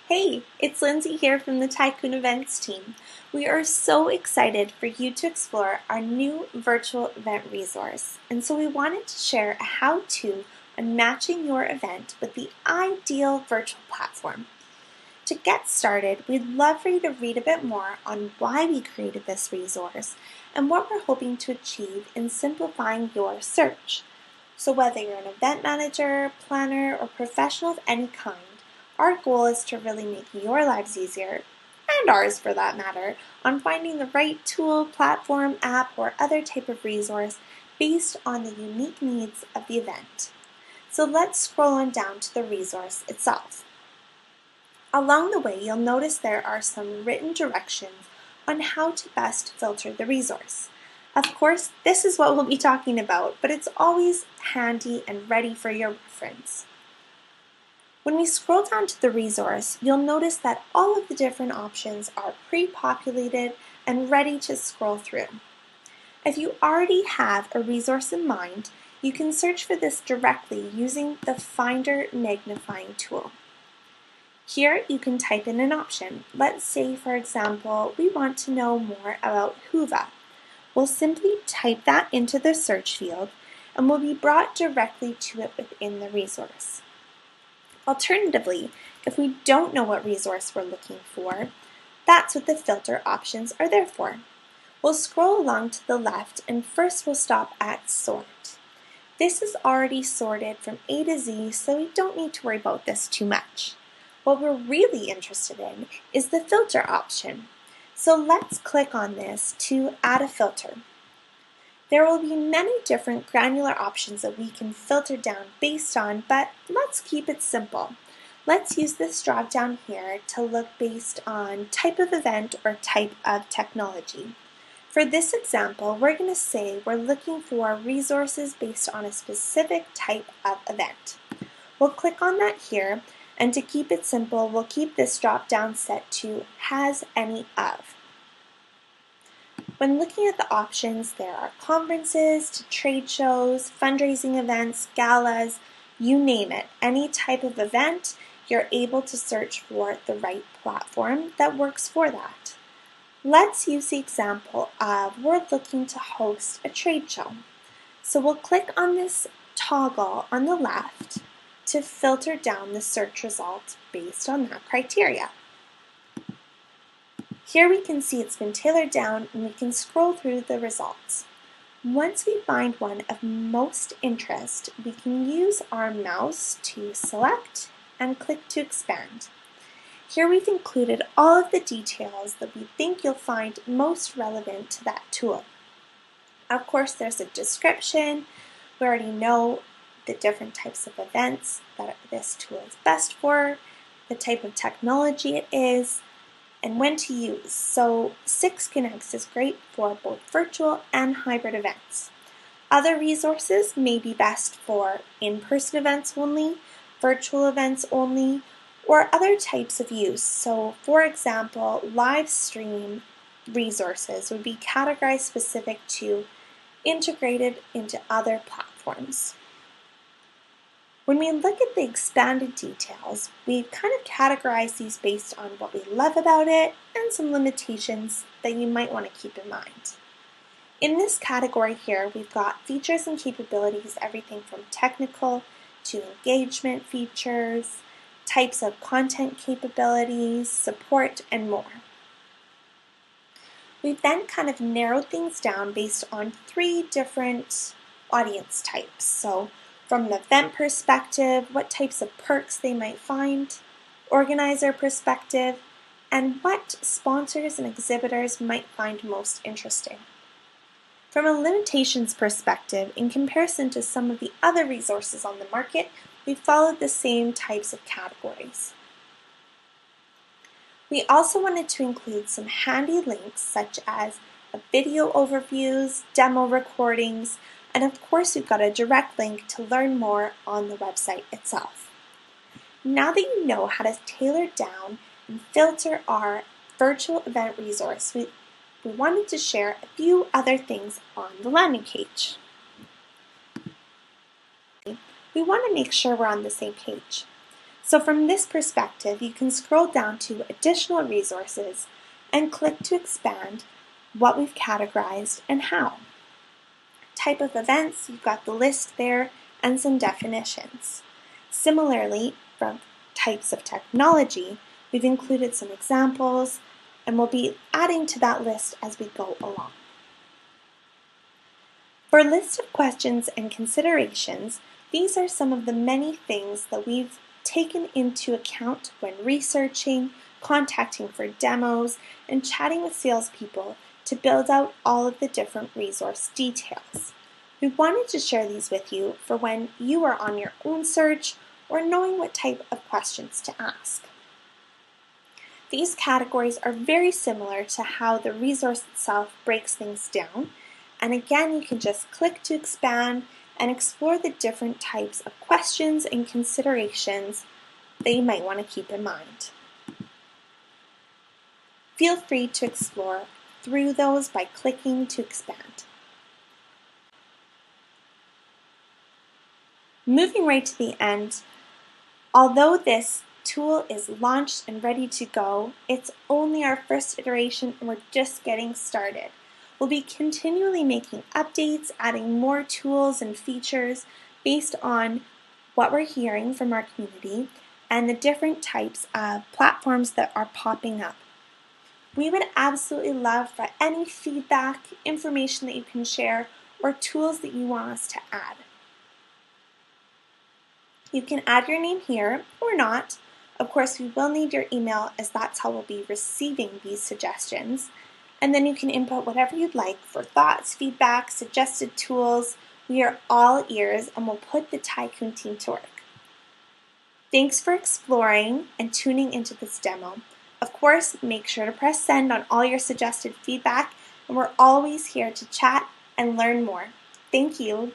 Hey, it's Lindsay here from the Tycoon Events team. We are so excited for you to explore our new virtual event resource, and so we wanted to share a how-to on matching your event with the ideal virtual platform. To get started, we'd love for you to read a bit more on why we created this resource and what we're hoping to achieve in simplifying your search. So whether you're an event manager, planner, or professional of any kind, our goal is to really make your lives easier, and ours for that matter, on finding the right tool, platform, app, or other type of resource based on the unique needs of the event. So let's scroll on down to the resource itself. Along the way, you'll notice there are some written directions on how to best filter the resource. Of course, this is what we'll be talking about, but it's always handy and ready for your reference. When we scroll down to the resource, you'll notice that all of the different options are pre-populated and ready to scroll through. If you already have a resource in mind, you can search for this directly using the Finder magnifying tool. Here you can type in an option. Let's say, for example, we want to know more about Hoover. We'll simply type that into the search field and we'll be brought directly to it within the resource. Alternatively, if we don't know what resource we're looking for, that's what the filter options are there for. We'll scroll along to the left and first we'll stop at Sort. This is already sorted from A to Z, so we don't need to worry about this too much. What we're really interested in is the filter option. So let's click on this to add a filter. There will be many different granular options that we can filter down based on, but let's keep it simple. Let's use this drop down here to look based on type of event or type of technology. For this example, we're going to say we're looking for resources based on a specific type of event. We'll click on that here, and to keep it simple, we'll keep this drop down set to Has Any Of. When looking at the options, there are conferences to trade shows, fundraising events, galas, you name it. Any type of event, you're able to search for the right platform that works for that. Let's use the example of we're looking to host a trade show. So we'll click on this toggle on the left to filter down the search results based on that criteria. Here we can see it's been tailored down and we can scroll through the results. Once we find one of most interest, we can use our mouse to select and click to expand. Here we've included all of the details that we think you'll find most relevant to that tool. Of course, there's a description. We already know the different types of events that this tool is best for, the type of technology it is, and when to use. So 6Connects is great for both virtual and hybrid events. Other resources may be best for in-person events only, virtual events only, or other types of use. So for example, live stream resources would be categorized specific to integrated into other platforms. When we look at the expanded details, we've kind of categorized these based on what we love about it and some limitations that you might want to keep in mind. In this category here, we've got features and capabilities, everything from technical to engagement features, types of content capabilities, support, and more. We've then kind of narrowed things down based on 3 different audience types. So from an event perspective, what types of perks they might find, organizer perspective, and what sponsors and exhibitors might find most interesting. From a limitations perspective, in comparison to some of the other resources on the market, we followed the same types of categories. We also wanted to include some handy links such as video overviews, demo recordings, and of course we've got a direct link to learn more on the website itself. Now that you know how to tailor down and filter our virtual event resource, we wanted to share a few other things on the landing page. We want to make sure we're on the same page. So from this perspective, you can scroll down to additional resources and click to expand what we've categorized and how. Type of events, you've got the list there and some definitions. Similarly, from types of technology, we've included some examples and we'll be adding to that list as we go along. For a list of questions and considerations, these are some of the many things that we've taken into account when researching, contacting for demos, and chatting with salespeople to build out all of the different resource details. We wanted to share these with you for when you are on your own search or knowing what type of questions to ask. These categories are very similar to how the resource itself breaks things down, and again you can just click to expand and explore the different types of questions and considerations that you might want to keep in mind. Feel free to explore through those by clicking to expand. Moving right to the end, although this tool is launched and ready to go, it's only our first iteration and we're just getting started. We'll be continually making updates, adding more tools and features based on what we're hearing from our community and the different types of platforms that are popping up. We would absolutely love for any feedback, information that you can share, or tools that you want us to add. You can add your name here or not. Of course, we will need your email as that's how we'll be receiving these suggestions. And then you can input whatever you'd like for thoughts, feedback, suggested tools. We are all ears and we'll put the Tycoon team to work. Thanks for exploring and tuning into this demo. Of course, make sure to press send on all your suggested feedback, and we're always here to chat and learn more. Thank you.